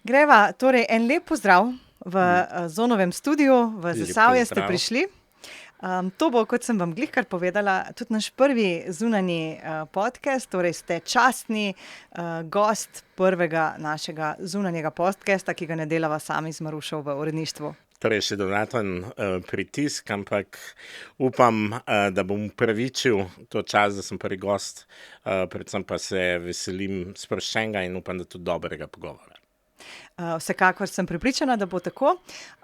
Greva, torej en lep pozdrav v Zonovem studiu, v Lep Zasavje ste pozdrav. prišli. To bo, kot sem vam glihkar povedala, tudi naš prvi zunanji podcast, torej ste častni gost prvega našega zunanjega podcasta, ki ga ne delava sami z Marušo v uredništvu. Torej še dodaten pritisk, ampak upam, da bom upravičil to čas, da sem prvi gost, predvsem pa se veselim sproščenega in upam, da tudi dobrega pogovora. Vsekakor sem prepričana, da bo tako.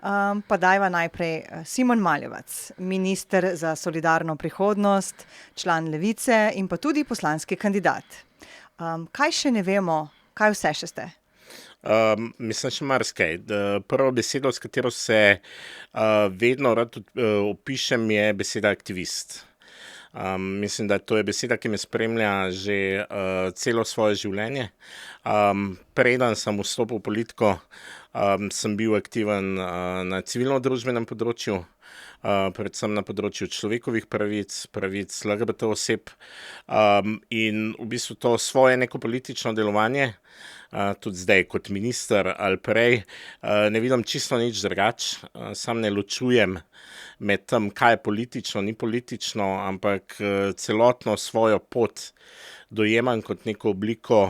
Pa dajva najprej Simon Maljevac, minister za solidarno prihodnost, član Levice in pa tudi poslanski kandidat. Kaj še ne vemo, kaj vse še ste? Mislim še marsikaj. Prvo besedo, s katero se vedno rad opišem, je beseda aktivist. Mislim, da to je beseda, ki me spremlja že celo svoje življenje. Preden sem vstopil v politiko, sem bil aktiven na civilno-družbenem področju, predvsem na področju človekovih pravic, pravic LGBT oseb, in v bistvu to svoje neko politično delovanje, tudi zdaj kot minister ali prej, ne vidim čisto nič drugače, sam ne ločujem med tem, kaj je politično, ni politično, ampak celotno svojo pot dojemam kot neko obliko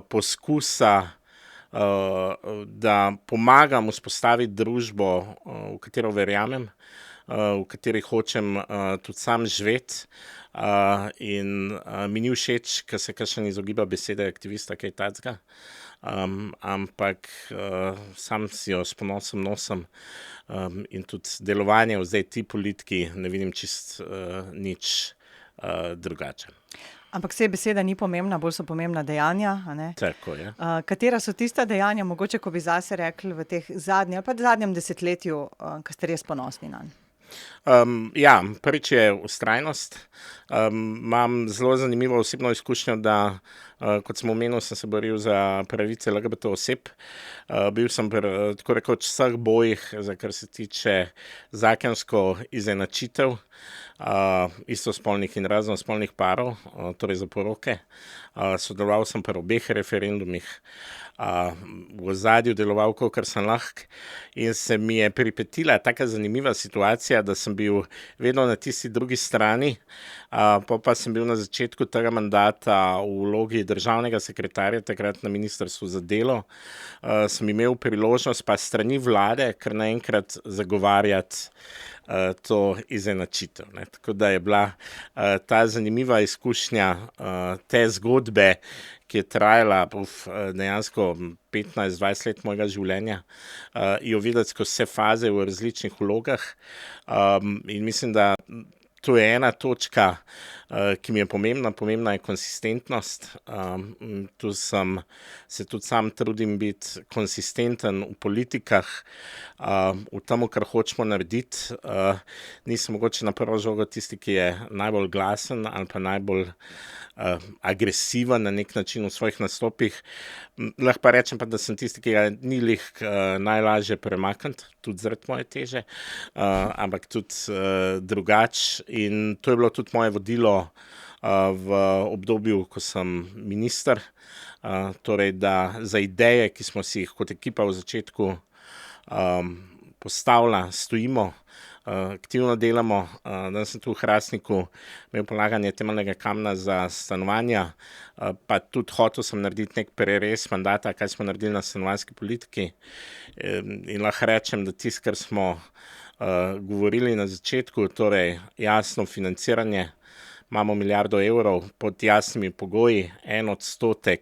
poskusa, da pomagam vzpostaviti družbo, v katero verjamem, v kateri hočem tudi sam živeti, in mi ni všeč, ko se kakšen izogiba besede aktivista, kaj takega, ampak sam si jo s ponosom nosim, in tudi delovanje v zdaj ti politiki ne vidim čist nič drugače. Ampak saj beseda ni pomembna, bolj so pomembna dejanja, a ne? Tako je. Katera so tista dejanja, mogoče, ko bi zase rekli v teh zadnjem desetletju, ko ste res ponosni nanj? Ja, prvič je vztrajnost. Imam zelo zanimivo osebno izkušnjo, da, kot sem omenil, sem se boril za pravice LGBT oseb. Bil sem tako rekoč vseh bojih, za kar se tiče zakonsko izenačitev istospolnih in raznospolnih parov, torej za poroke. Sodeloval sem pri obeh referendumih, v ozadju deloval, kolikor sem lahko, in se mi je pripetila taka zanimiva situacija, da sem bil vedno na tisti drugi strani, pa sem bil na začetku tega mandata v vlogi državnega sekretarja, takrat na Ministrstvu za delo, sem imel priložnost pa s strani vlade kar naenkrat zagovarjati to izenačitev, ne. Tako da je bila ta zanimiva izkušnja te zgodbe, ki je trajala dejansko 15-20 let mojega življenja, jo videti skozi vse faze v različnih vlogah, in mislim, da to je ena točka, ki mi je pomembna je konsistentnost. Tu se tudi sam trudim biti konsistenten v politikah, v tem, kar hočemo narediti. Nisem mogoče na prvo žogo tisti, ki je najbolj glasen ali pa najbolj agresiven na nek način v svojih nastopih. Lahko pa rečem pa, da sem tisti, ki ga ni glih najlažje premakniti, tudi zaradi moje teže, ampak tudi drugače, in to je bilo tudi moje vodilo v obdobju, ko sem minister, torej da za ideje, ki smo si jih kot ekipa v začetku postavila, stojimo, aktivno delamo. Danes sem tu v Hrastniku imel polaganje temeljnega kamna za stanovanja, pa tudi hotel sem narediti nek prerez mandata, kaj smo naredili na stanovanjski politiki, in lahko rečem, da tisto, kar smo govorili na začetku, torej jasno financiranje, imamo 1 milijardo evrov pod jasnimi pogoji, 1%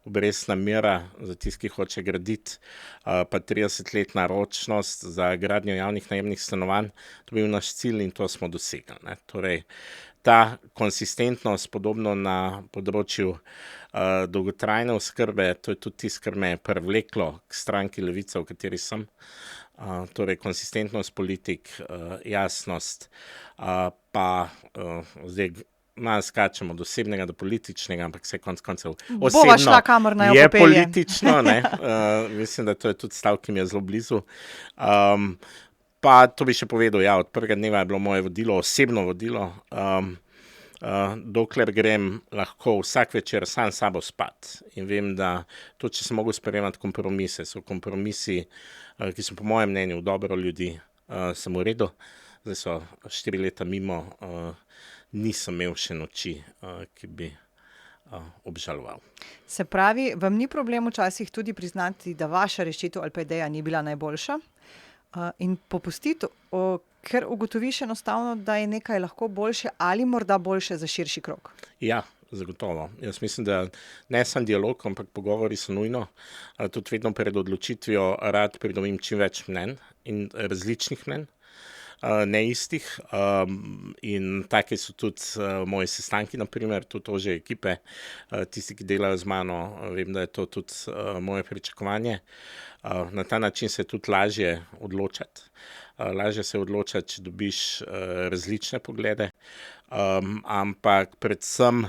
obrestna mera za tisti, ki hoče graditi, pa 30-letna ročnost za gradnjo javnih najemnih stanovanj. To je bil naš cilj in to smo dosegli, ne. Torej, ta konsistentnost, podobno na področju dolgotrajne oskrbe, to je tudi tisto, kar me je privleklo k stranki Levica, v kateri sem. Torej konsistentnost politik, jasnost, pa zdaj malo skačemo od osebnega do političnega, ampak vse konec koncev Bova šla, kamor naj jo je popelje. politično, ne. Mislim, da to je tudi stav, ki mi je zelo blizu. Pa to bi še povedal, ja, od prvega dneva je bilo moje vodilo, osebno vodilo, dokler grem lahko vsak večer sam s sabo spat. In vem, da to, če sem mogel sprejemati kompromise, so kompromisi, ki so po mojem mnenju v dobro ljudi, sem v redu. Zdaj so 4 leta mimo, nisem imel še noči, ki bi obžaloval. Se pravi, vam ni problem včasih tudi priznati, da vaša rešitev ali pa ideja ni bila najboljša, in popustiti, ker ugotoviš enostavno, da je nekaj lahko boljše ali morda boljše za širši krog? Ja, zagotovo. Jaz mislim, da ne samo dialog, ampak pogovori so nujno. Tudi vedno pred odločitvijo rad pridobim čim več mnenj in različnih mnenj, ne istih. In take so tudi moji sestanki, naprimer, tudi ožje ekipe, tisti, ki delajo z mano, vem, da je to tudi moje pričakovanje. Na ta način se je tudi lažje odločati. Lažje se odločati, če dobiš različne poglede, ampak predvsem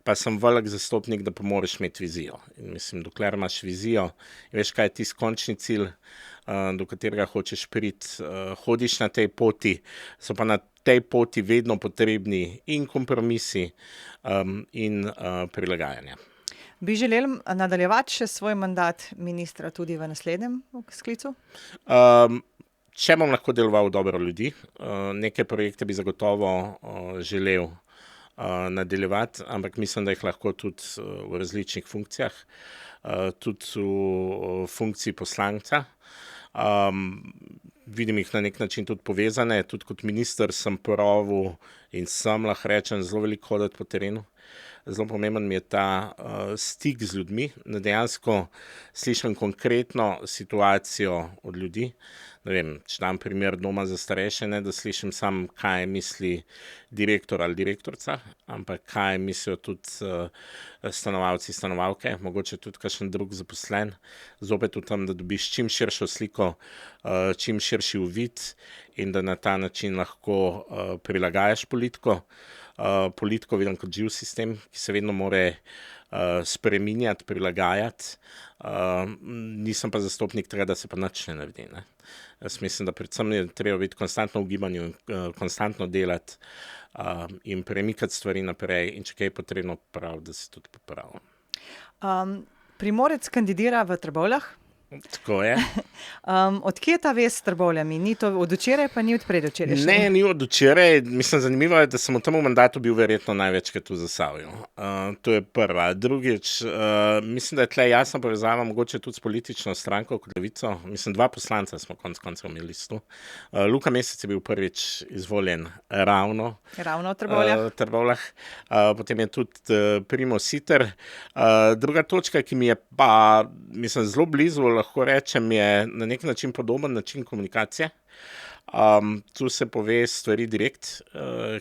pa sem velik zastopnik, da pa moraš imeti vizijo. In mislim, dokler imaš vizijo in veš, kaj je tisti končni cilj, do katerega hočeš priti, hodiš na tej poti, so pa na tej poti vedno potrebni in kompromisi, in prilagajanja. Bi želeli nadaljevati še svoj mandat ministra tudi v naslednjem sklicu? Če bom lahko deloval dobro ljudi, neke projekte bi zagotovo želel nadaljevati, ampak mislim, da jih lahko tudi v različnih funkcijah, tudi v funkciji poslanca. Vidim jih na nek način tudi povezane, tudi kot minister sem proval in sem, lahko rečem, zelo veliko hoditi po terenu. Zelo pomemben mi je ta stik z ljudmi, da dejansko slišim konkretno situacijo od ljudi. Ne vem, če dam primer doma za starejše, ne da slišim sam, kaj misli direktor ali direktorica, ampak kaj mislijo tudi stanovalci, stanovalke, mogoče tudi kakšen drug zaposlen. Zopet v tem, da dobiš čim širšo sliko, čim širši uvid in da na ta način lahko prilagajaš politiko. Politiko vidim kot živ sistem, ki se vedno more spreminjati, prilagajati. Nisem pa zastopnik tega, da se pa nič ne naredi, ne. Jaz mislim, da predvsem je treba biti konstantno v gibanju, konstantno delati, in premikati stvari naprej, in če kaj je potrebno popraviti, da se tudi popravi. Primorec kandidira v Trbovljah. Tako je. Od kje je ta vez s Trbovljami? Ni to od včeraj, pa ni od predvčerajšnjega? Ne, ni od včeraj. Mislim, zanimivo je, da sem v tem mandatu bil verjetno največkrat v Zasavju. To je prva. Drugič, mislim, da je tle jasna povezava mogoče tudi s politično stranko kot Levico. Mislim, 2 poslanca smo konec koncev imeli listu. Luka Mesec je bil prvič izvoljen ravno v Trbovljah. Potem je tudi Primož Siter. Druga točka, ki mi je pa, mislim, zelo blizu, lahko rečem, je na nek način podoben način komunikacije. Tu se pove stvari direkt,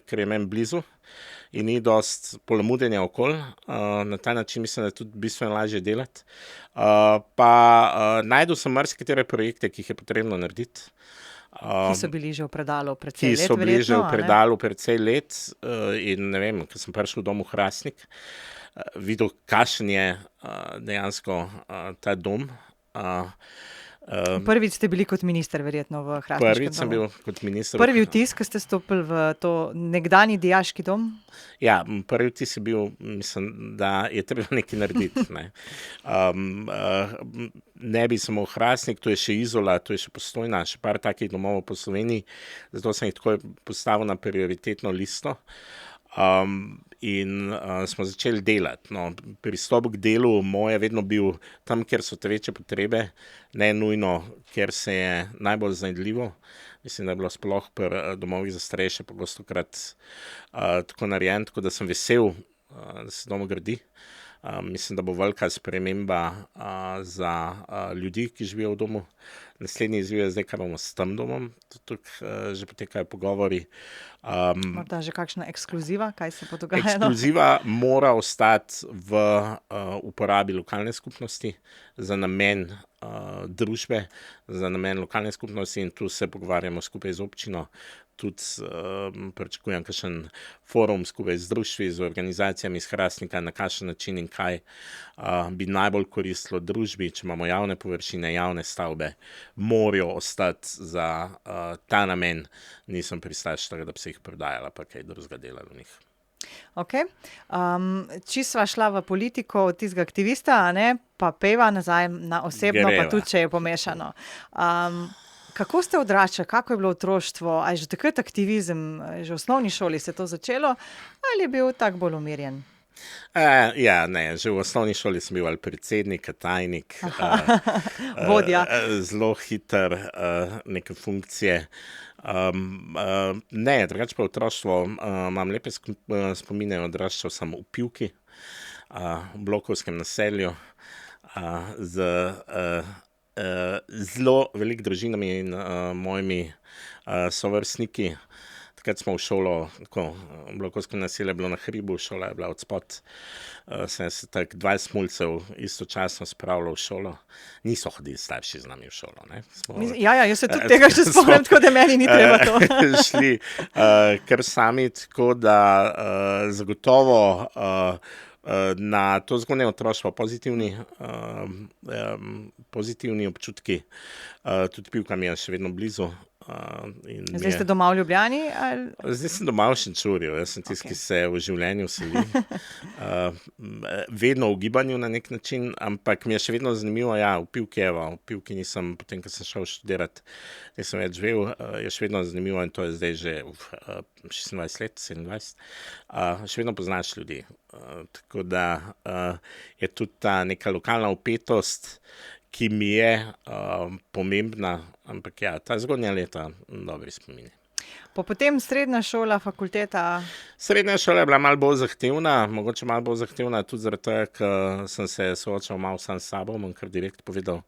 ker je meni blizu in ni dosti polamudenja okoli. Na ta način mislim, da je tudi bistveno lažje delati. Našel sem marsikatere projekte, ki jih je potrebno narediti. Ki so bili že v predalu precej let, Ki so bili že v verjetno, a ne? predalu precej let, in ne vem, ko sem prišel v dom v Hrastnik, videl, kakšen je dejansko ta dom. Prvič ste bili kot minister verjetno v Hrastniškem Prvič sem bil domu. kot minister. Prvi vtis, ko ste stopili v to nekdanji dijaški dom? Ja, prvi vtis je bil, mislim, da je treba nekaj narediti, ne. Ne bi samo Hrastnik, to je še Izola, to je še Postojna, še par takih domov po Sloveniji, zato sem jih takoj postavil na prioritetno listo. In smo začeli delati. No, pristop k delu moj je vedno bil tam, kjer so te večje potrebe, ne nujno, kjer se je najbolj znajdljivo. Mislim, da je bilo sploh pri domovih za starejše pogostokrat tako narejeno, tako da sem vesel, da se dom gradi. Mislim, da bo velika sprememba za ljudi, ki živijo v domu. Naslednji izziv je zdaj, kaj bomo s tem domom. Tukaj že potekajo pogovori. Morda že kakšna ekskluziva, kaj se bo dogajalo? Ekskluziva mora ostati v uporabi lokalne skupnosti za namen družbe, za namen lokalne skupnosti, in tu se pogovarjamo skupaj z občino. Tudi pričakujem kakšen forum skupaj z društvi, z organizacijami iz Hrastnika, na kakšen način in kaj bi najbolj koristilo družbi, če imamo javne površine, javne stavbe, morajo ostati za ta namen. Nisem pristaš tega, da bi se jih prodajala pa kaj drugega delalo v njih. Okay. Če sva šla v politiko od tistega aktivista, a ne, pa peva nazaj na osebno, Greva. pa tudi, če je pomešano. Kako ste odraščali, kako je bilo otroštvo? A je že takrat aktivizem, že v osnovni šoli se je to začelo, ali je bil tak bolj umirjen? Ja, ne, že v osnovni šoli sem bil ali predsednik, tajnik, Vodja. zelo hiter, neke funkcije. Ne, drugače pa otroštvo, imam lepe spomine, odraščal sem v Pivki, v blokovskem naselju, z zelo veliko družinami in mojimi sovrstniki. Takrat smo v šolo, tako, blokovsko naselje je bilo na hribu, šola je bila odspod. Sem se tako 20 mulcev istočasno spravljal v šolo. Niso hodili starši z nami v šolo, ne. Ja, jaz se tudi tega še spomnim, tako da meni ni treba to. Šli kar sami, tako da zagotovo na to zgodnje otroštvo pozitivni občutki. Tudi Pivka mi je še vedno blizu. Zdaj ste doma v Ljubljani? Ali? Zdaj sem doma v Šenčurju, jaz sem tisti, ki se v življenju seli. Vedno v gibanju na nek način, ampak mi je še vedno zanimivo, v Pivki nisem, potem, ko sem šel študirati, nisem več živel, je še vedno zanimivo in to je zdaj že 26 let, 27. Še vedno poznaš ljudi, tako da je tudi ta neka lokalna vpetost, ki mi je pomembna, ampak ta zgodnja leta, dobri spomini. Potem srednja šola, fakulteta? Srednja šola je bila malo bolj zahtevna, mogoče malo bolj zahtevna tudi zaradi tega, ker sem se soočal malo sam s sabo, bom kar direkt povedal,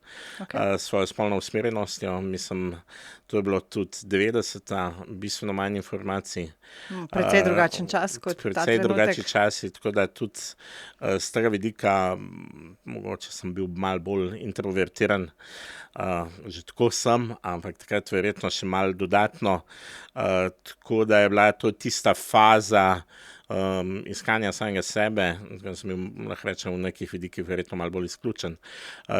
svojo spolno usmerjenostjo. Mislim, to je bilo tudi 90-ta, bistveno manj informacij. Precej drugačen čas kot ta trenutek. Precej drugačni časi, tako da tudi z tega vidika, mogoče sem bil malo bolj introvertiran, že tako sem, ampak takrat verjetno še malo dodatno, tako da je bila to tista faza iskanja samega sebe, tako sem bil, lahko rečem, v nekih vidikih verjetno malo bolj izključen.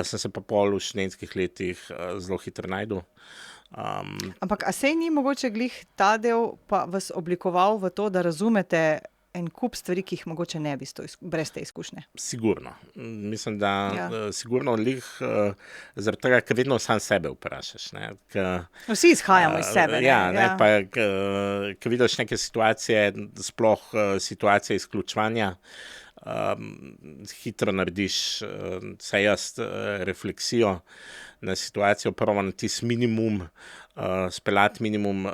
Sem se pa pol v študentskih letih zelo hitro našel. Ampak a sej ni mogoče glih ta del pa vas oblikoval v to, da razumete en kup stvari, ki jih mogoče ne bi brez te izkušnje? Sigurno. Mislim, da sigurno lih zaradi tega, ker vedno sam sebe vprašaš, ne. Vsi izhajamo iz sebe, ne. Ne, pa ko vidiš neke situacije, sploh situacije izključevanja, hitro narediš, saj jaz, refleksijo na situacijo, prvo na tisti minimum, speljati minimum,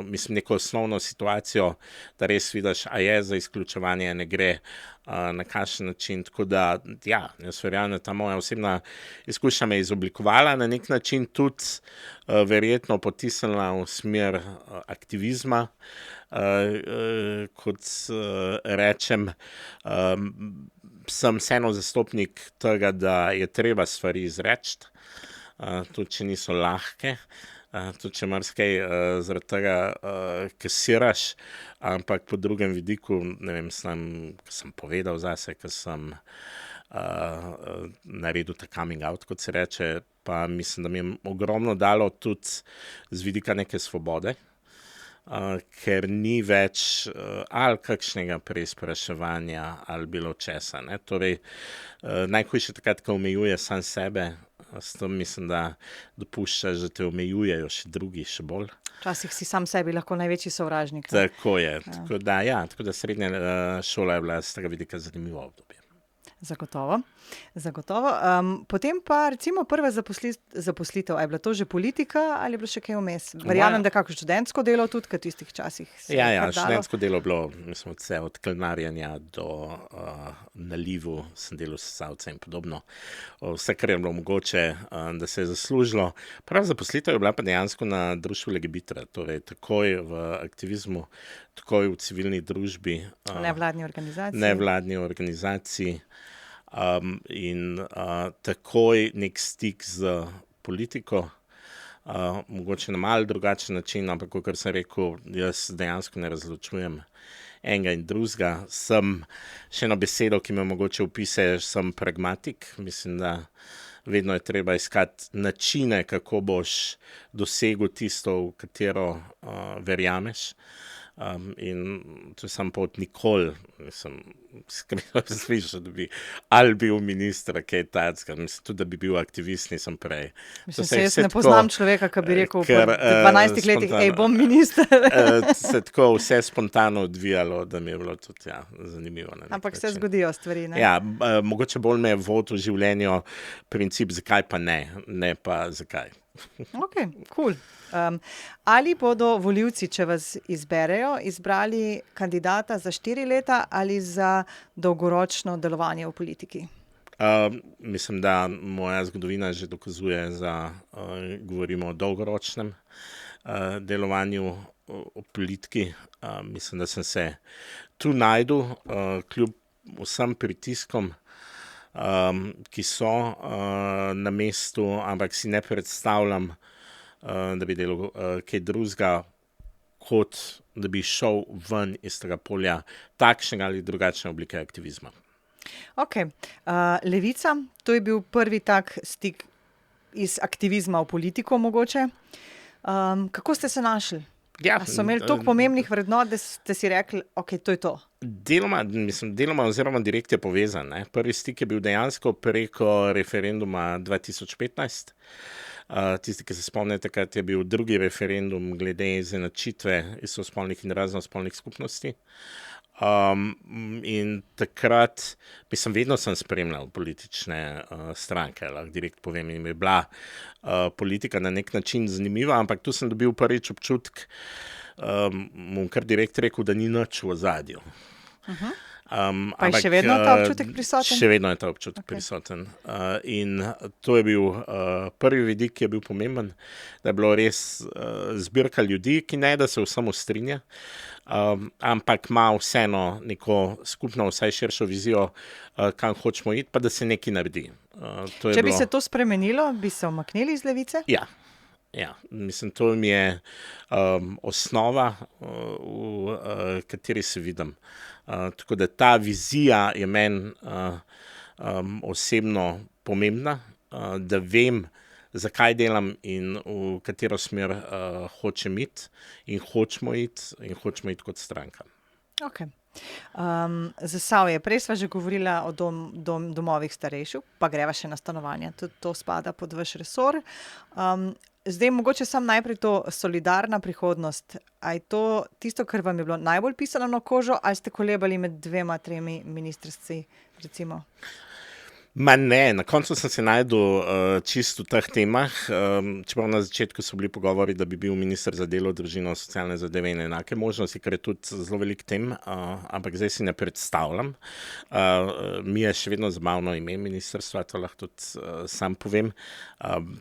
mislim, neko osnovno situacijo, da res vidiš, a je za izključevanje, ne gre, na kakšen način, tako da, jaz verjamem, da ta moja osebna izkušnja me je izoblikovala, na nek način tudi verjetno potisnila v smer aktivizma, kot rečem, sem vseeno zastopnik tega, da je treba stvari izreči, tudi če niso lahke, tudi če marsikaj zaradi tega kasiraš, ampak po drugem vidiku, ne vem, ko sem povedal zase, ko sem naredil ta coming out, kot se reče, pa mislim, da mi je ogromno dalo tudi z vidika neke svobode, ker ni več ali kakšnega preizpraševanja ali bilo česa, ne. Torej, najhujše takrat, ko omejuje sam sebe, s tem mislim, da dopuščaš, da te omejujejo še drugi, še bolj. Včasih si sam sebi lahko največji sovražnik. Tako je, tako da srednja šola je bila z tega vidika zanimivo obdobje. Zagotovo. Potem pa recimo prva zaposlitev, a je bila to že politika ali je bilo še kaj vmes? Verjamem, da kako študentsko delo tudi, ker v tistih časih se je kar dalo. Študentsko delo je bilo, mislim, vse od klenarjenja do nalivu, sem delal sesalce in podobno. Vse, kar je bilo mogoče, da se je zaslužilo. Prva zaposlitev je bila pa dejansko na društvu Legebitra, torej takoj v aktivizmu, takoj v civilni družbi. Nevladni organizaciji. In takoj nek stik z politiko, mogoče na malo drugačen način, ampak kakor sem rekel, jaz dejansko ne razločujem enega in drugega. Sem še eno besedo, ki me mogoče opiše, sem pragmatik. Mislim, da vedno je treba iskati načine, kako boš dosegel tisto, v katero verjameš. In to sem pot nikoli, nisem skrbel slišal, da bi ali bil minister, kaj takega, mislim tudi, da bi bil aktivist, nisem prej. Mislim, jaz ne poznam človeka, ki bi rekel v 12 letih, bom minister. Se tako vse spontano odvijalo, da mi je bilo tudi zanimivo. Ampak se zgodijo stvari, ne? Ja, mogoče bolj me je vodil v življenju princip, zakaj pa ne pa zakaj. Ok, cool. Ali bodo volivci, če vas izberejo, izbrali kandidata za 4 leta ali za dolgoročno delovanje v politiki? Mislim, da moja zgodovina že dokazuje, govorimo o dolgoročnem delovanju v politiki. Mislim, da sem se tu najdel, kljub vsem pritiskom, ki so na mestu, ampak si ne predstavljam, da bi delal kaj drugega, kot da bi šel ven iz tega polja takšnega ali drugačne oblike aktivizma. Ok, Levica, to je bil prvi tak stik iz aktivizma v politiko mogoče. Kako ste se našli? A so imeli toliko pomembnih vrednot, da ste si rekli, ok, to je to? Deloma oziroma direkt je povezan. Ne? Prvi stik je bil dejansko preko referenduma 2015. Tisti, ki se spomnite, takrat je bil drugi referendum glede izenačitve istospolnih in raznospolnih skupnosti. In takrat, vedno sem spremljal politične stranke, lahko direkt povem, in mi je bila politika na nek način zanimiva, ampak tu sem dobil prvič občutek, bom kar direkt rekel, da ni nič v ozadju. Pa je še vedno ta občutek prisoten? Še vedno je ta občutek prisoten. In to je bil prvi vidik, ki je bil pomemben, da je bilo res zbirka ljudi, ki ne da se vsem strinja, ampak ima vseeno neko skupno, vsaj širšo vizijo, kam hočemo iti, pa da se nekaj naredi. Če bi se to spremenilo, bi se umaknili iz Levice? Ja, mislim, to mi je osnova, v kateri se vidim. Tako da ta vizija je meni osebno pomembna, da vem, zakaj delam in v katero smer hočem iti in hočemo iti kot stranka. Ok. Zasavje, prej sva že govorila o domovih starejših, pa greva še na stanovanja, tudi to spada pod vaš resor. Zdaj, mogoče samo najprej to solidarna prihodnost. A je to tisto, kar vam je bilo najbolj pisano na kožo, ali ste kolebali med 2-3 ministrstvi, recimo? Ne, na koncu sem se najdel čisto v teh temah, čeprav na začetku so bili pogovori, da bi bil minister za delo, družino, socialne zadeve in enake možnosti, kar je tudi zelo velik tem, ampak zdaj si ne predstavljam. Mi je še vedno zabavno ime ministrstva, to lahko tudi sam povem.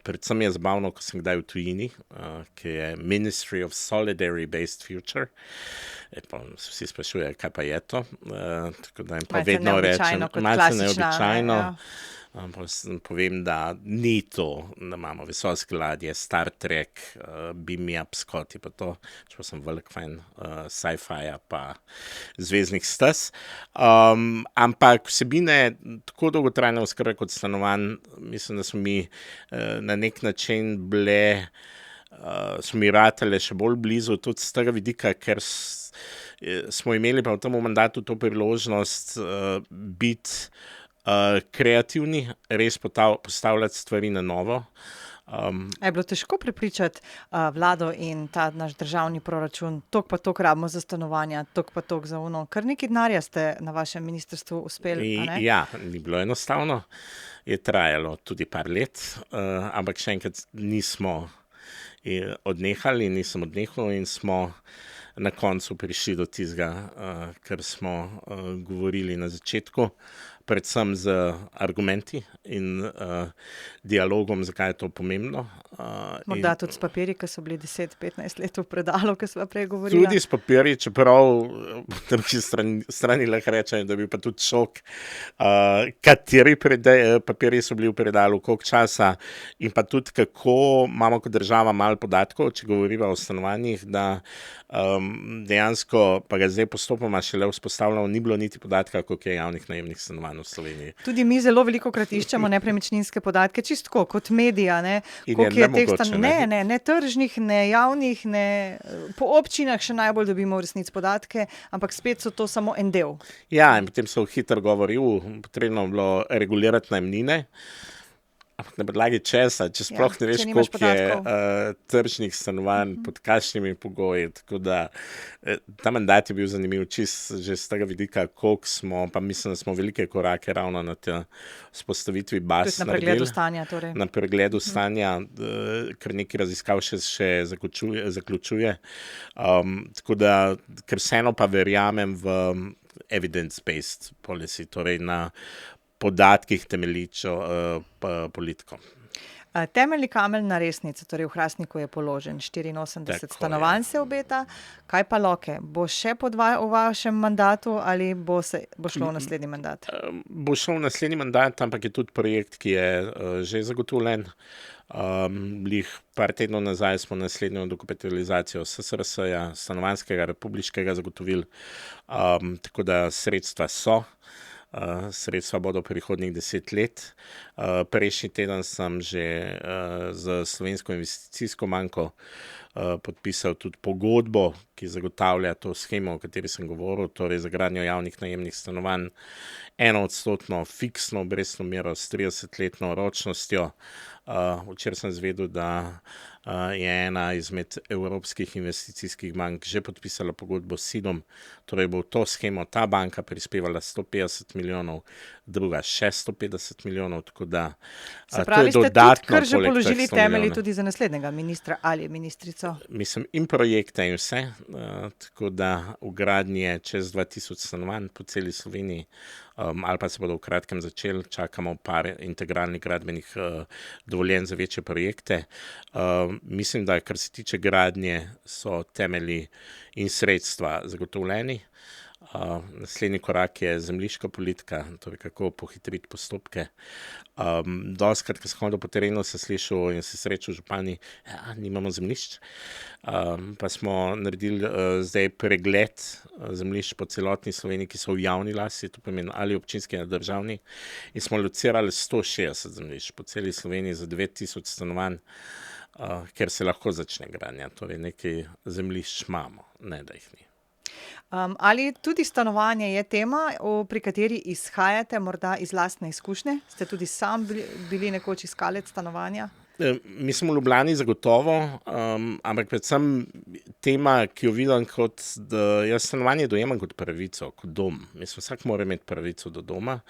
Predvsem je zabavno, ko sem kdaj v tujini, ki je Ministry of Solidarity Based Future. Pa vsi sprašujejo, kaj pa je to. Tako da jim pa vedno rečem, malce neobičajno. Povem, da ni to, da imamo vesoljske ladje, Star Trek, Beam Me Up, Scotty, pa to, čeprav sem velik fan sci-fija pa zvezdnih stez. Ampak vsebine tako dolgotrajne oskrbe kot stanovanj, mislim, da smo mi na nek način smo mi ratale še bolj blizu, tudi z tega vidika, ker smo imeli pa v tem mandatu to priložnost biti kreativni, res postavljati stvari na novo. Je bilo težko prepričati vlado in ta naš državni proračun, toliko pa toliko rabimo za stanovanja, toliko pa toliko za ono, kar nekaj denarja ste na vašem ministrstvu uspeli, a ne? Ja, ni bilo enostavno, je trajalo tudi par let, ampak še enkrat nisem odnehal in smo na koncu prišli do tistega, kar smo govorili na začetku, predvsem z argumenti in dialogom, zakaj je to pomembno. Morda tudi s papirji, ki so bili 10-15 let v predalu, ki sva prej govorila. Tudi s papirji, čeprav po drugi strani lahko rečem, da bi pa tudi šok, kateri papirji so bili v predalu, koliko časa in pa tudi kako imamo kot država malo podatkov, če govoriva o stanovanjih, da dejansko, pa ga zdaj postopoma šele vzpostavljamo, ni bilo niti podatka, koliko je javnih najemnih stanovanj v Sloveniji. Tudi mi zelo velikokrat iščemo nepremičninske podatke, čistko kot medija, ne? In je Koliko je teh nemogoče, ne tržnih, ne javnih, ne po občinah še najbolj dobimo v resnici podatke, ampak spet so to samo en del. Ja, in potem so hitro govorili, potrebno je bilo regulirati najemnine. Ampak na podlagi česa, če sploh ne veš, če nimaš koliko je podatkov. tržnih stanovanj, pod kakšnimi pogoji. Tako da ta mandat je bil zanimiv čisto že z tega vidika, koliko smo, pa mislim, da smo velike korake ravno na tej vzpostavitvi baz Tudi na pregledu stanja, torej. Na pregledu stanja, kar nekaj raziskav še zaključuje. Tako da, ker vseeno pa verjamem v evidence-based policy, torej na podatkih temeljičo politiko. Temeljni kamen na resnico, torej v Hrastniku je položen, 84 stanovanj se obeta. Kaj pa Loke? Bo še v vašem mandatu ali bo šlo v naslednji mandat? Bo šlo v naslednji mandat, ampak je tudi projekt, ki je že zagotovljen. Lih par tednov nazaj smo naslednjo dokapitalizacijo SSRS-ja, stanovanjskega, republiškega zagotovili, tako da sredstva so. Sredstva bodo prihodnjih 10 let. Prejšnji teden sem že z Slovensko investicijsko banko podpisal tudi pogodbo, ki zagotavlja to shemo, o kateri sem govoril, torej za gradnjo javnih najemnih stanovanj 1% fiksno obrestno mero s 30-letno ročnostjo. Včeraj sem izvedel, da je ena izmed evropskih investicijskih bank že podpisala pogodbo s SID-om, torej bo v to shemo ta banka prispevala 150 milijonov, druga še 150 milijonov, tako da se pravi, to je ste tudi kar že poleg položili 100 temelji milijonov. tudi za naslednjega ministra ali ministrico? Mislim, in projekte in vse, tako da v gradnji je čez 2000 stanovanj po celi Sloveniji, ali pa se bodo v kratkem začeli, čakamo par integralnih gradbenih dovoljenj za večje projekte. Mislim, da kar se tiče gradnje, so temelji in sredstva zagotovljeni. Naslednji korak je zemljiška politika, torej kako pohitriti postopke. Dostikrat, ko sem hodil po terenu, sem slišal in se srečal župani, nimamo zemljišč. Pa smo naredili zdaj pregled zemljišč po celotni Sloveniji, ki so v javni lasti, to pomeni ali občinski ali državni, in smo locirali 160 zemljišč po celi Sloveniji za 9000 stanovanj, ker se lahko začne gradnja, torej nekaj zemljišč imamo, ne da jih ni. Ali tudi stanovanje je tema, pri kateri izhajate morda iz lastne izkušnje? Ste tudi sam bili nekoč iskalec stanovanja? Mi smo v Ljubljani zagotovo, ampak predvsem tema, ki jo vidim kot, da jaz stanovanje dojemam kot pravico, kot dom. Mislim, vsak mora imeti pravico do doma.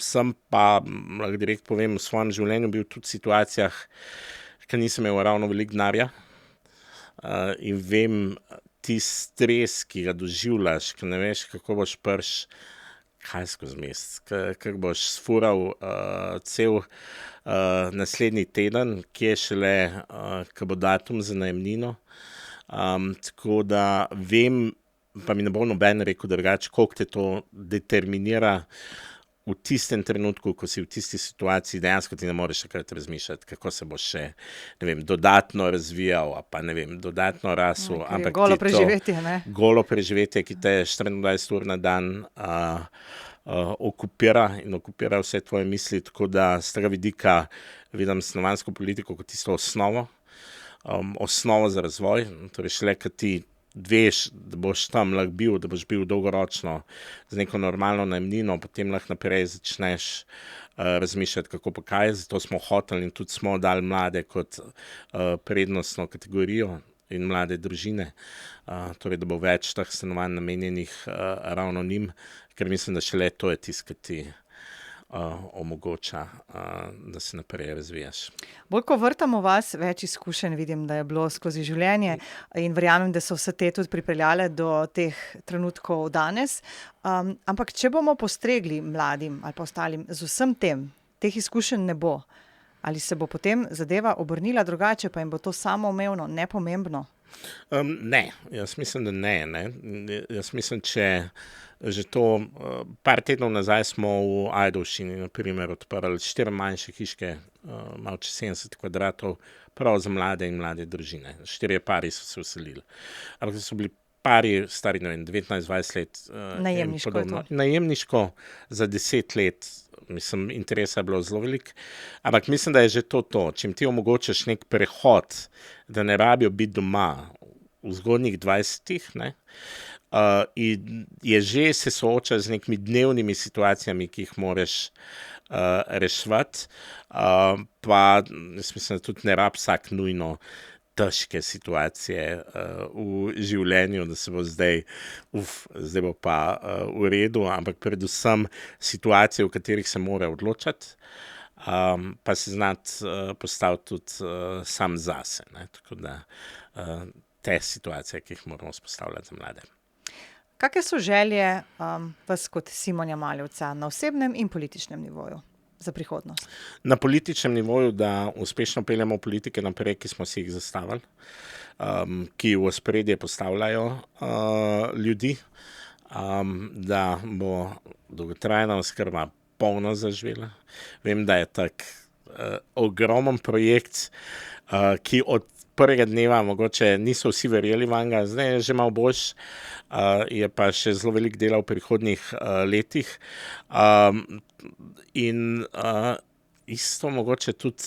Sem pa, lahko direkt povem, v svojem življenju bil tudi v situacijah, ker nisem imel ravno veliko denarja, in vem, ti stres, ki ga doživljaš, ker ne veš, kako boš kaj skozi mesec, kako boš sfural cel naslednji teden, ki je šele, ko bo datum za najemnino. Tako da vem, pa mi ne bo noben rekel drugače, koliko te to determinira v tistem trenutku, ko si v tisti situaciji, dejansko ti ne moreš takrat razmišljati, kako se boš še, ne vem, dodatno razvijal, pa ne vem, dodatno rasel. Ampak golo preživetje, ne? Golo preživetje, ki te 24 ur na dan okupira in okupira vse tvoje misli, tako da z tega vidika vidim stanovanjsko politiko kot tisto osnovo za razvoj, torej šele, kad ti veš, da boš tam lahko bil, da boš bil dolgoročno z neko normalno najemnino, potem lahko naprej začneš razmišljati, kako pa kaj, zato smo hoteli in tudi smo dali mlade kot prednostno kategorijo in mlade družine, torej da bo več teh stanovanj namenjenih ravno njim, ker mislim, da šele to je tisto, ki ti omogoča, da se naprej razvijaš. Bolj ko vrtamo vas, več izkušenj vidim, da je bilo skozi življenje in verjamem, da so vse te tudi pripeljale do teh trenutkov danes. Ampak če bomo postregli mladim ali pa ostalim z vsem tem, teh izkušenj ne bo, ali se bo potem zadeva obrnila drugače, pa jim bo to samoumevno, nepomembno? Ne, jaz mislim, da ne. Jaz mislim, če že to, par tednov nazaj smo v Ajdovščini, na primer, odprli 4 manjše hiške, malo čez 70 kvadratov, prav za mlade in mlade družine. 4 pari so se vselili. Ampak so bili pari, stari, ne vem, 19-20 let. Najemniško je to. Najemniško za 10 let, mislim, interesa je bilo zelo veliko, ampak mislim, da je že to. Čim ti omogočaš nek prehod, da ne rabijo biti doma v zgodnjih 20-ih, ne, in je že se sooča z nekimi dnevnimi situacijami, ki jih moraš reševati, pa jaz mislim, da tudi ne rab vsak nujno težke situacije v življenju, da se bo zdaj bo pa v redu, ampak predvsem situacije, v katerih se mora odločati, pa se znati postaviti tudi sam zase. Ne? Tako da te situacije, ki jih moramo spostavljati za mlade. Kakšne so želje vas kot Simonja Maljevca na osebnem in političnem nivoju za prihodnost? Na političnem nivoju, da uspešno peljemo politike naprej, ki smo si jih zastavili, ki v ospredje postavljajo ljudi, da bo dolgotrajna oskrba polno zaživela. Vem, da je tak ogromen projekt, ki od prvega dneva mogoče niso vsi verjeli vanga, zdaj je že malo boljš, je pa še zelo veliko dela v prihodnjih letih. In isto mogoče tudi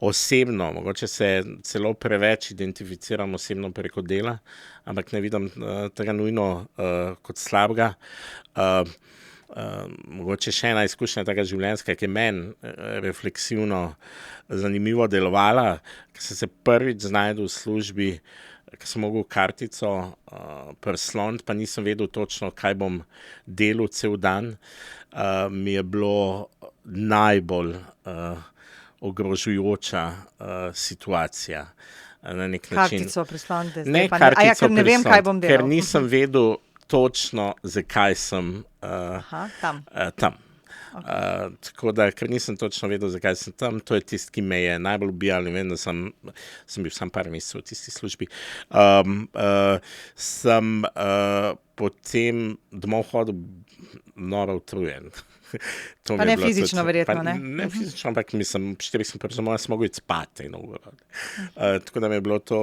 osebno, mogoče se celo preveč identificiram osebno preko dela, ampak ne vidim tega nujno kot slabega. Mogoče še ena izkušnja tega življenjska, ki je meni refleksivno zanimivo delovala, ker sem se prvič znašel v službi, ker sem mogel kartico prisloniti, pa nisem vedel točno, kaj bom delal cel dan. Mi je bilo najbolj ogrožujoča situacija. Na nek način. Kartico prislonite. Ne kartico ker ne vem, kaj bom delal. Ker nisem vedel točno, zakaj sem tam. Okay. Tako da, ker nisem točno vedel, zakaj sem tam, to je tisti, ki me je najbolj ubijal. Vem, da sem bil sam par mesecev v tisti službi. Sem potem domov hodil noro utrujen. Pa ne fizično, verjetno, ne? Ne fizično, ampak mislim, 4 sem prišel, sem mogel iti spati. Tako da mi je bilo to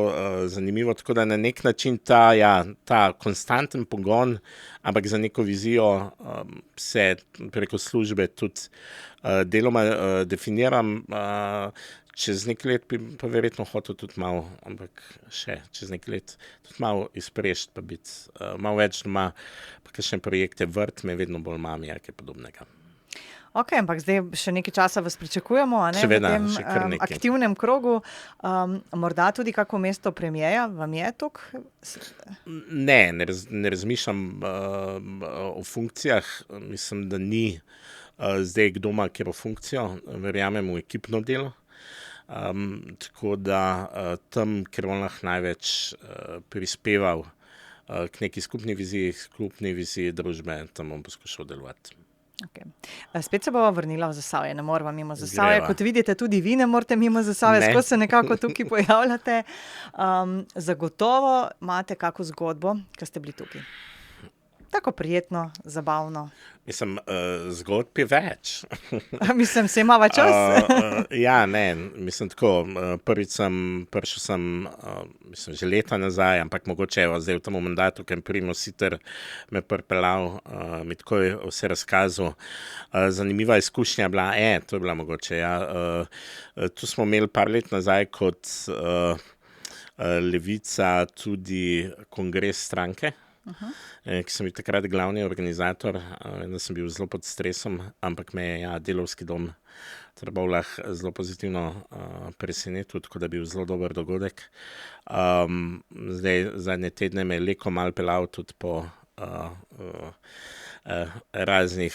zanimivo. Tako da na nek način ta konstanten pogon, ampak za neko vizijo se preko službe tudi deloma definiram. Čez nekaj let bi pa verjetno hotel tudi malo, ampak še čez nekaj let tudi malo izprešti, pa biti malo več doma, pa kakšne projekte vrt me vedno bolj mami, kaj podobnega. Ok, ampak zdaj še nekaj časa vas pričakujemo, a ne? Seveda, v tem še kar nekaj. Aktivnem krogu. Morda tudi kako mesto premierja, vam je tukaj? Ne razmišljam o funkcijah, mislim, da ni zdaj kdo ima katero funkcijo, verjamem v ekipno delo. Tako da tam, kjer bom lahko največ prispeval k neki skupni viziji družbe, tam bom poskušal delovati. Okay. Spet se bova vrnila v Zasavje, ne morava mimo Zasavja. Kot vidite, tudi vi ne morete mimo Zasavja, skozi se nekako tukaj pojavljate. Zagotovo imate kako zgodbo, ko ste bili tukaj. Tako prijetno, zabavno. Mislim, zgodb je več. Mislim, se imava čas. Ja, ne, mislim tako, prvič prišel sem, mislim, že leta nazaj, ampak mogoče zdaj v tem mandatu, ker Primo Siter me pripeljal, mi tako je vse razkazal. Zanimiva izkušnja bila, to je bila mogoče, ja. Tu smo imeli par let nazaj kot Levica tudi kongres stranke. Ki sem bil takrat glavni organizator, da sem bil zelo pod stresom, ampak me je delovski dom Trbovljah zelo pozitivno presenetil, tako da je bil zelo dober dogodek. Zdaj, zadnje tedne me je Leko malo peljal tudi po raznih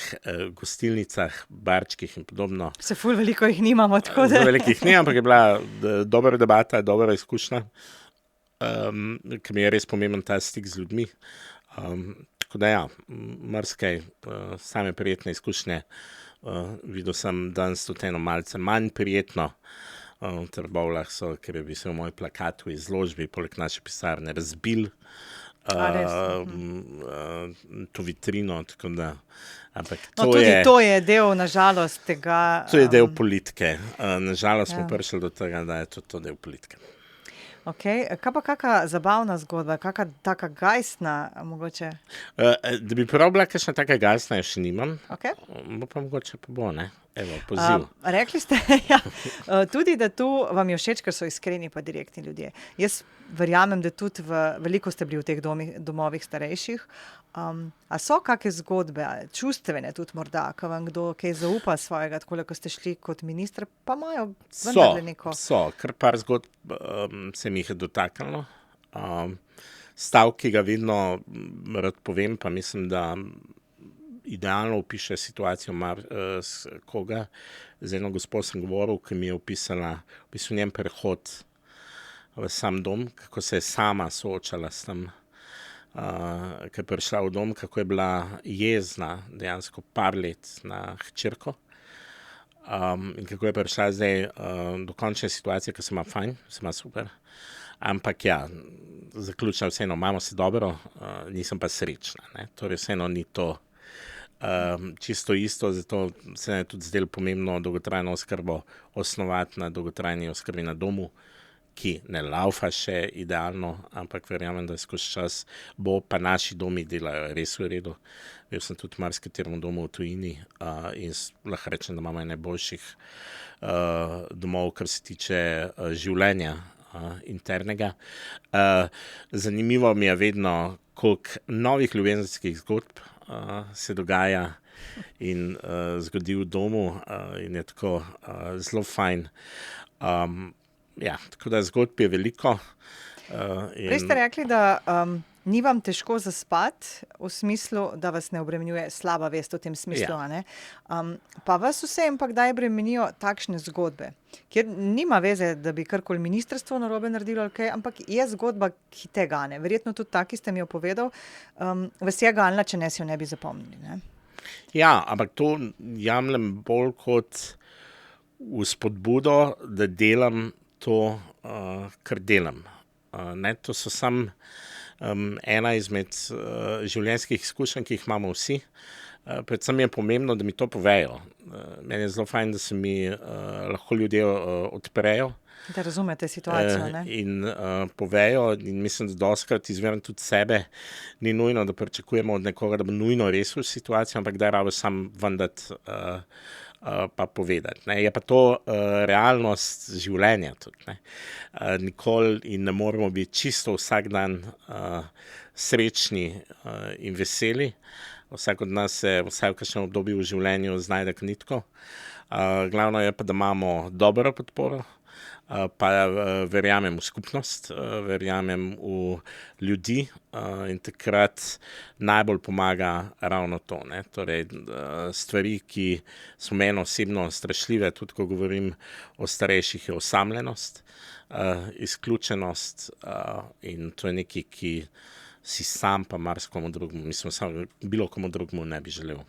gostilnicah, barčkih in podobno. Se ful veliko jih nimamo, tako da. Zelo veliko jih ni, ampak je bila dobra debata, dobra izkušnja. Ker mi je res pomemben ta stik z ljudmi. Tako da marsikaj, same prijetne izkušnje. Videl sem danes tudi eno malce manj prijetno. V Trbovljah so, ker je bil moj plakat v izložbi, poleg naše pisarne, razbil to vitrino, tako da. Ampak to je del, nažalost, tega. To je del politike. Nažalost smo prišli do tega, da je tudi to del politike. Okay. Kaj pa kakšna zabavna zgodba, kakšna taka gajstna mogoče? Da bi prav bila kakšna taka glasna, še nimam. Okay. Bo pa mogoče pa bo, ne? Evo, poziv. Rekli ste, ja, tudi, da tu vam je všeč, ker so iskreni pa direktni ljudje. Jaz verjamem, da tudi veliko ste bili v teh domovih starejših. A so kakšne zgodbe, čustvene tudi morda, ko vam kdo kaj zaupa svojega, tako ko ste šli kot minister, pa imajo vendarle neko... Kar par zgodb se mi jih je dotaknilo. Stavek, ki ga vedno rad povem, pa mislim, da idealno opiše situacijo s koga. Z eno gospo sem govoril, ki mi je opisala v bistvu njen prehod v sam dom, kako se je sama soočala s tem, ko je prišla v dom, kako je bila jezna dejansko par let na hčerko. In kako je prišla zdaj do končne situacije, ko se ima fajn, se ima super. Ampak ja, zaključila vseeno, imamo se dobro, nisem pa srečna. Ne? Torej vseeno ni to čisto isto, zato se je tudi zdelo pomembno dolgotrajno oskrbo osnovati na dolgotrajni oskrbi na domu, ki ne laufa še idealno, ampak verjamem, da skozi čas bo, pa naši domi delajo res v redu. Bil sem tudi v marsikaterem domu v tujini in lahko rečem, da imamo najboljših domov, kar se tiče življenja internega. Zanimivo mi je vedno, koliko novih ljubezenskih zgodb se dogaja in zgodi v domu in je tako zelo fajn. Ja, tako da zgodb je veliko. Prej ste rekli, da ni vam težko zaspati, v smislu, da vas ne obremenjuje slaba vest v tem smislu, a ne? Pa vas vsem pa kdaj bremenijo takšne zgodbe, kjer nima veze, da bi karkoli ministrstvo narobe naredilo ali kaj, ampak je zgodba, ki te gane. Verjetno tudi ta, ki ste mi jo povedal, vas je ganila, če ne si jo ne bi zapomnili, ne? Ja, ampak to jemljem bolj kot vzpodbudo, da delam to, kar delam. To so samo ena izmed življenjskih izkušenj, ki jih imamo vsi. Predvsem je pomembno, da mi to povejo. Meni je zelo fajn, da se mi lahko ljudje odprejo. Da razumete situacijo, ne? In povejo, in mislim, da dostikrat izverim tudi sebe, ni nujno, da pričakujemo od nekoga, da bo nujno rešil situacijo, ampak da je rabo sam vendati pa povedati. Ne. Je pa to realnost življenja tudi. Ne. Nikoli in ne moramo biti čisto vsak dan srečni in veseli. Vsak od nas se vsaj v kakšnem obdobju v življenju znajde knitko. Glavno je pa, da imamo dobro podporo, pa verjamem v skupnost, verjamem v ljudi in takrat najbolj pomaga ravno to. Ne? Torej, stvari, ki so meni osebno strašljive, tudi ko govorim o starejših, je osamljenost, izključenost in to je nekaj, ki si sam pa marsikomu drugemu, mislim, samo bilo komu drugemu ne bi želel.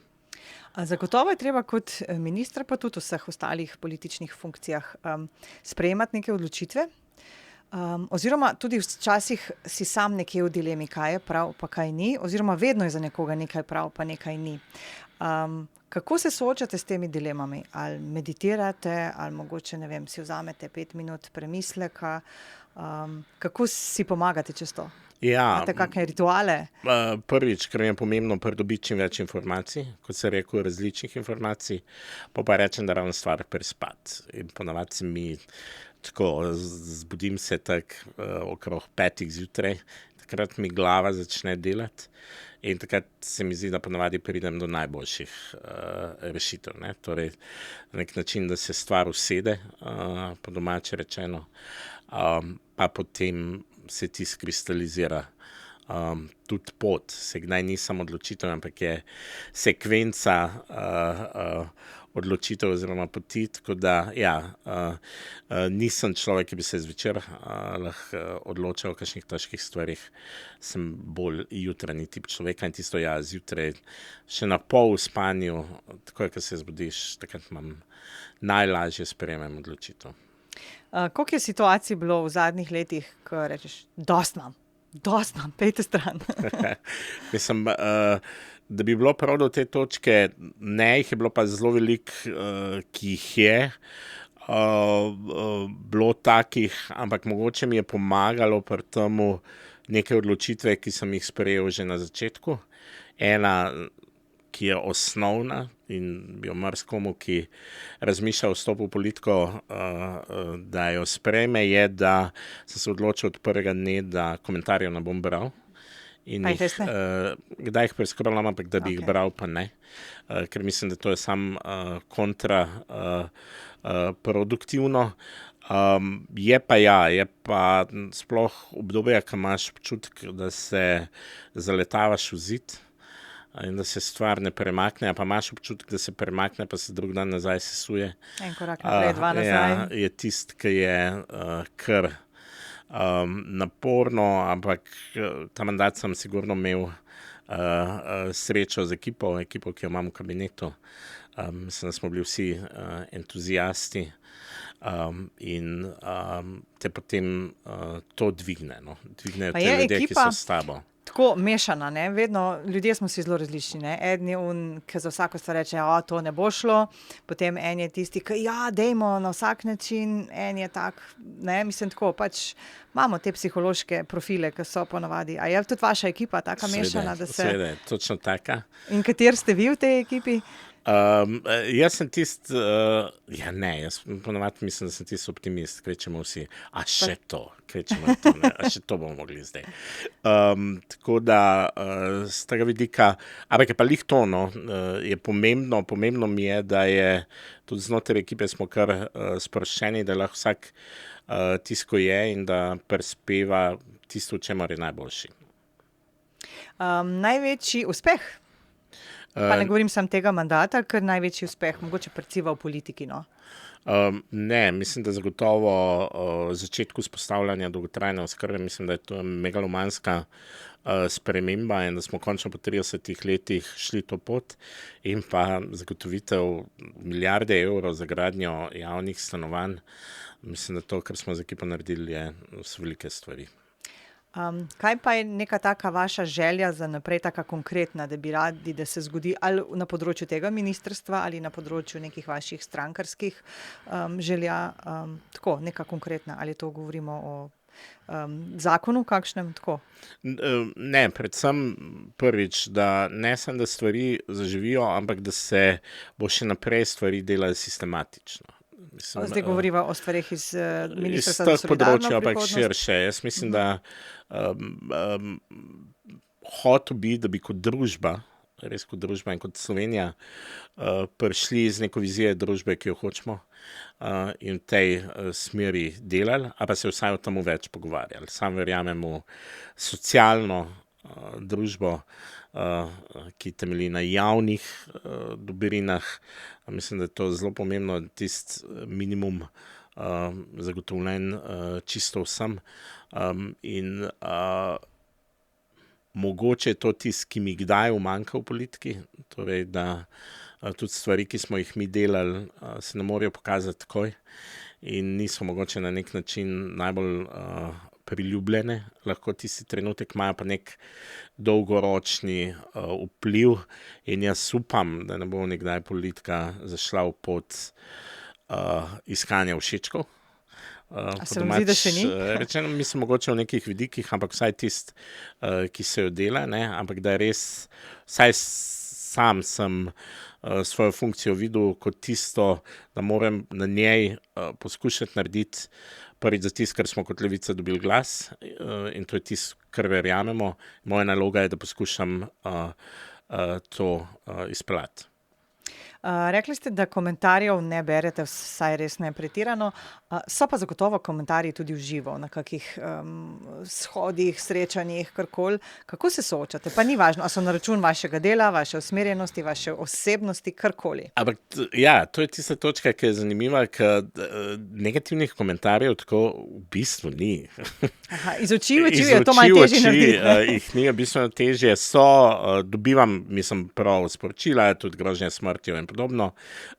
Zagotovo je treba kot minister, pa tudi v vseh ostalih političnih funkcijah sprejemati neke odločitve, oziroma tudi včasih si sam nekje v dilemi, kaj je prav, pa kaj ni, oziroma vedno je za nekoga nekaj prav, pa nekaj ni. Kako se soočate s temi dilemami? Ali meditirate, ali mogoče, ne vem, si vzamete 5 minut premisleka? Kako si pomagate čez to? Ja, imate kakšne rituale? Prvič, ker mi je pomembno pridobiti čim več informacij, kot se rekel, različnih informacij, pa rečem, da ravno stvar prespati. In ponavadi se mi tako, zbudim se tako okrog 5 zjutraj, takrat mi glava začne delati in takrat se mi zdi, da ponavadi pridem do najboljših rešitev. Ne? Torej, na nek način, da se stvar usede, po domače rečeno, pa potem se ti skristalizira tudi pot. Se kdaj ni samo odločitev, ampak je sekvenca odločitev oziroma poti, tako da ja, nisem človek, ki bi se zvečer lahko odločal o kakšnih težkih stvarih, sem bolj jutranji tip človeka in tisto ja, zjutraj še na pol v spanju, tako ko se zbudiš, takrat imam najlažje sprejemem odločitev. Koliko je situacij bilo v zadnjih letih, ko rečeš, dost imam, pejte stran? Mislim, da bi bilo prav do te točke, ne, jih je bilo pa zelo veliko, ki jih je. bilo takih, ampak mogoče mi je pomagalo pri temu neke odločitve, ki sem jih sprejel že na začetku. Ena, ki je osnovna in bi jo marsikomu, ki razmišlja o vstopu v politiko, da jo sprejme, je, da sem se odločil od prvega dne, da komentarjev ne bom bral. In kdaj jih preskrolam, ampak da bi jih bral, pa ne. Ker mislim, da to je kontraproduktivno. Je pa sploh obdobje, ko imaš občutek, da se zaletavaš v zid in da se stvar ne premakne, pa imaš občutek, da se premakne, pa se drug dan nazaj sesuje. En korak naprej, dva nazaj. Je tisti, ki je kar naporno, ampak ta mandat sem sigurno imel srečo z ekipo, ki jo imam v kabinetu. Mislim, da smo bili vsi entuzijasti in te potem to dvigne. Dvignejo te ljudje, ki so s tabo. Tako mešana, ne? Vedno, ljudje smo si zelo različni, ne? Eden je ki za vsako stvar reče, to ne bo šlo, potem en je tisti, ki dejmo na vsak način, en je tak, ne, mislim tako, pač imamo te psihološke profile, ki so ponavadi. A je tudi vaša ekipa taka mešana, da se... Seveda, točno taka. In kateri ste vi v tej ekipi? Jaz sem tisti, jaz ponavadi mislim, da sem tisti optimist, kvečemo vsi, še to bomo mogli zdaj. Tako da z tega vidika, ampak je pa lih to, je pomembno mi je, da je tudi znotraj ekipe smo kar sproščeni, da lahko vsak tisto je in da prispeva tisto, v čemer je najboljši. Največji uspeh? Pa ne govorim samo tega mandata, ker največji uspeh mogoče predvsem v politiki, no? Ne, mislim, da zagotovo začetku vzpostavljanja dolgotrajne oskrbe, mislim, da je to megalomanska sprememba in da smo končno po 30 letih šli to pot in pa zagotovitev milijarde evrov za gradnjo javnih stanovanj. Mislim, da to, kar smo z ekipo naredili, so velike stvari. Kaj pa je neka taka vaša želja za naprej, taka konkretna, da bi radi, da se zgodi ali na področju tega ministrstva ali na področju nekih vaših strankarskih želja, tako, neka konkretna, ali to govorimo o zakonu kakšnem, tako? Ne, predvsem prvič, da ne samo, da stvari zaživijo, ampak da se bo še naprej stvari delali sistematično. Zdaj govoriva o stvarih iz Ministrstva za solidarno prihodnost. Ampak širše. Jaz mislim, da hotel bi, da bi kot družba, res kot družba in kot Slovenija, prišli z neko vizijo družbe, ki jo hočemo in v tej smeri delali, a pa se vsaj o tem več pogovarjali. Sam verjamem v socialno družbo, ki temelji na javnih dobrinah. Mislim, da je to zelo pomembno, tisti minimum zagotovljen čisto vsem. In mogoče je to tisti, ki mi kdaj umanjka v politiki, torej da tudi stvari, ki smo jih mi delali, se ne morejo pokazati takoj in niso mogoče na nek način najbolj priljubljene, lahko tisti trenutek imajo pa nek dolgoročni vpliv in jaz upam, da ne bo nekdaj politika zašla v pot iskanja všečkov. A se vam zdi, da še ni? Rečeno, mislim, mogoče v nekih vidikih, ampak vsaj tisti, ki se jo dela, ne, ampak da je res, vsaj sam sem svojo funkcijo videl kot tisto, da moram na njej poskušati narediti prvič za tisto, ker smo kot Levica dobili glas in to je tisto, kar verjamemo. Moja naloga je, da poskušam to izpeljati. Rekli ste, da komentarjev ne berete, vsaj res ne pretirano, so pa zagotovo komentarji tudi v živo, na kakih shodih, srečanjih, karkoli. Kako se soočate? Pa ni važno, a so na račun vašega dela, vaše usmerjenosti, vaše osebnosti, karkoli. Ampak to je tista točka, ki je zanimiva, ker negativnih komentarjev tako v bistvu ni. Iz oči v oči je to malo težje narediti. Jih ni, bistveno težje so, dobivam, mislim, prav sporočila, tudi grožnje smrtjo in podobno,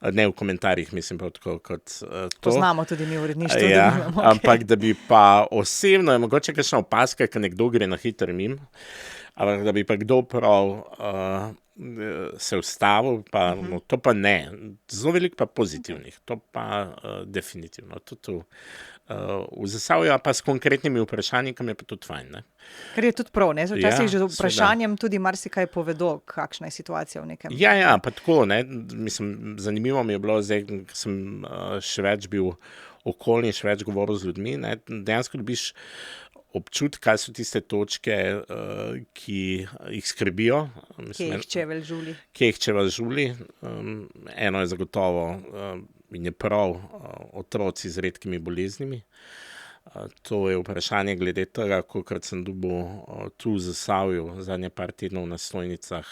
ne v komentarjih, mislim pa tako kot to. Poznamo tudi mi uredništvo. Ampak da bi pa osebno, je mogoče kakšna opazka, ko nekdo gre na hiter mimo, ampak da bi pa kdo prav se ustavil, pa, no, to pa ne. Zelo veliko pa pozitivnih, to pa definitivno. Tudi v Zasavju, pa s konkretnimi vprašanji, kam je pa tudi fajn. Ne? Ker je tudi prav, ne? Včasih že z seveda. vprašanjem tudi marsikaj povedo, kakšna je situacija v nekem. Ja, pa tako, ne. Mislim, zanimivo mi je bilo zdaj, ker sem še več bil okolje in še več govoril z ljudmi, ne. Dejansko dobiš občutek, kaj so tiste točke, ki jih skrbijo. Kje jih čevelj žuli. Kje jih čevelj žuli. Eno je zagotovo in je prav otroci z redkimi boleznimi. To je vprašanje glede tega, kolikokrat sem dobil tu v Zasavju zadnje par tednov na stojnicah,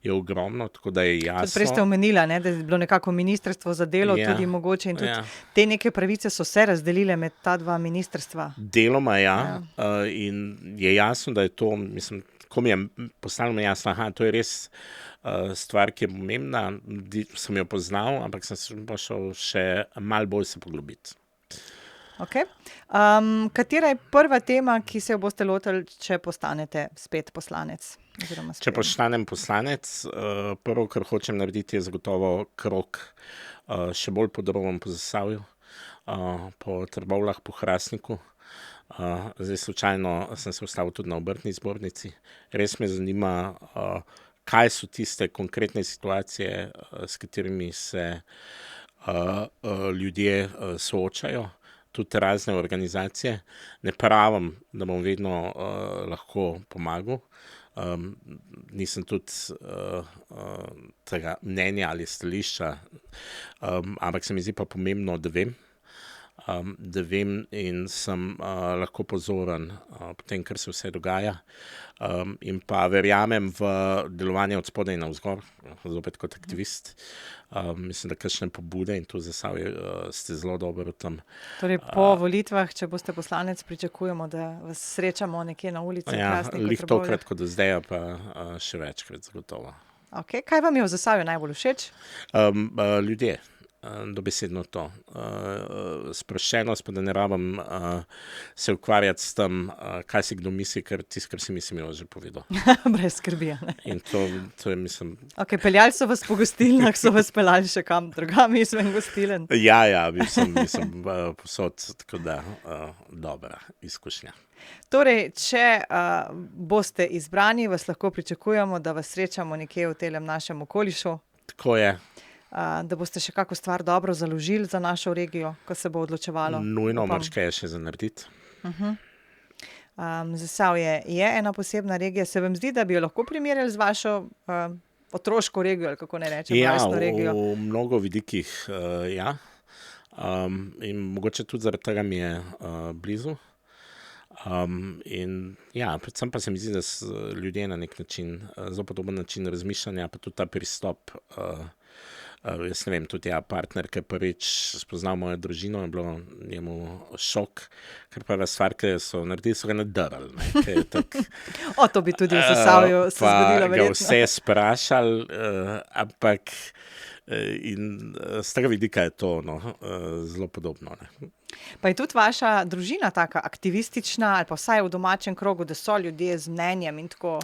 je ogromno, tako da je jasno. Tudi prej ste omenila, ne, da je bilo nekako ministrstvo za delo tudi mogoče in tudi te neke pravice so se razdelile med ta dva ministrstva. Deloma in je jasno, da je to, mislim, ko mi je postalo jasno, to je res stvar, ki je pomembna, sem jo poznal, ampak sem pa šel še malo bolj se poglobiti. Okay. Katera je prva tema, ki se jo boste lotili, če postanete spet poslanec? Če postanem poslanec, prvo, kar hočem narediti, je zagotovo krog še bolj podroben po Zasavju, po Trbovljah, po Hrastniku. Zdaj slučajno sem se ustavil tudi na obrtni zbornici. Res me zanima, kaj so tiste konkretne situacije, s katerimi se ljudje soočajo, tudi razne organizacije. Ne pravim, da bom vedno lahko pomagal. Nisem tudi tega mnenja ali stališča, ampak se mi zdi pa pomembno, da vem in sem lahko pozoren po tem, kar se vse dogaja, in pa verjamem v delovanje od spodaj navzgor, zopet kot aktivist. Mislim, da kakšne pobude in tu v Zasavju ste zelo dobro v tem. Torej po volitvah, če boste poslanec, pričakujemo, da vas srečamo nekje na ulici. Lih tokrat kot do zdaj, pa še večkrat zagotovo. Okay. Kaj vam je v Zasavju najbolj všeč? Ljudje. Dobesedno to. Sproščenost, pa da ne rabim se ukvarjati s tem, kaj si kdo misli, ker tisto, kar si mislim, je že povedal. Brez skrbi. In to je, mislim... Okay, peljali so vas po gostilnah, so vas peljali še kam drugam izven gostiln? Ja, mislim posod, tako da dobra izkušnja. Torej, če boste izbrani, vas lahko pričakujemo, da vas srečamo nekje v telem našem okolišu. Tako je. Da boste še kako stvar dobro založili za našo regijo, ko se bo odločevalo. Nujno, marsikaj je še za narediti. Zasavje je ena posebna regija. Se vam zdi, da bi jo lahko primerjali z vašo otroško regijo, ali kako ne rečem, rojstno regijo? V mnogo vidikih, ja. In mogoče tudi zaradi tega mi je blizu. In ja, predvsem pa se mi zdi, da ljudje na nek način, zelo podoben način razmišljanja, pa tudi ta pristop, jaz ne vem, tudi partner, ki je prvič spoznal mojo družino, je bilo njemu šok, ker prva stvar, ki so naredili, so ga nadarali. To bi tudi v Zasavju se zgodilo verjetno. Pa ga vse sprašali, ampak in z tega vidika je to zelo podobno. Ne. Pa je tudi vaša družina taka aktivistična, ali pa vsaj v domačem krogu, da so ljudje z mnenjem in tako?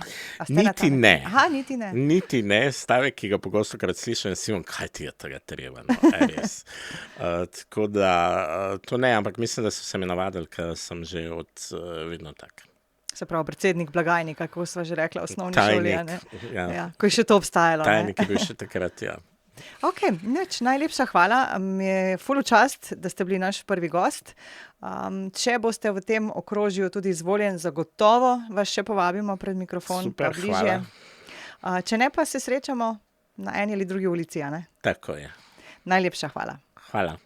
Niti ne. Niti ne. Niti ne, stavek, ki ga pogostokrat slišim, in kaj ti je tega treba, res. Tako da, to ne, ampak mislim, da so se mi navadili, ker sem že od vedno tak. Se pravi, predsednik blagajnika, kako sva že rekla, osnovni šoli. Tajnik, ja. Ko je še to obstajalo. Tajnik je bil še takrat, ja. Ok, najlepša hvala. Mi je ful v čast, da ste bili naš prvi gost. Če boste v tem okrožju tudi izvoljen, zagotovo vas še povabimo pred mikrofon. Super, hvala. Če ne, pa se srečamo na eni ali drugi ulici, a ne? Tako je. Najlepša hvala. Hvala.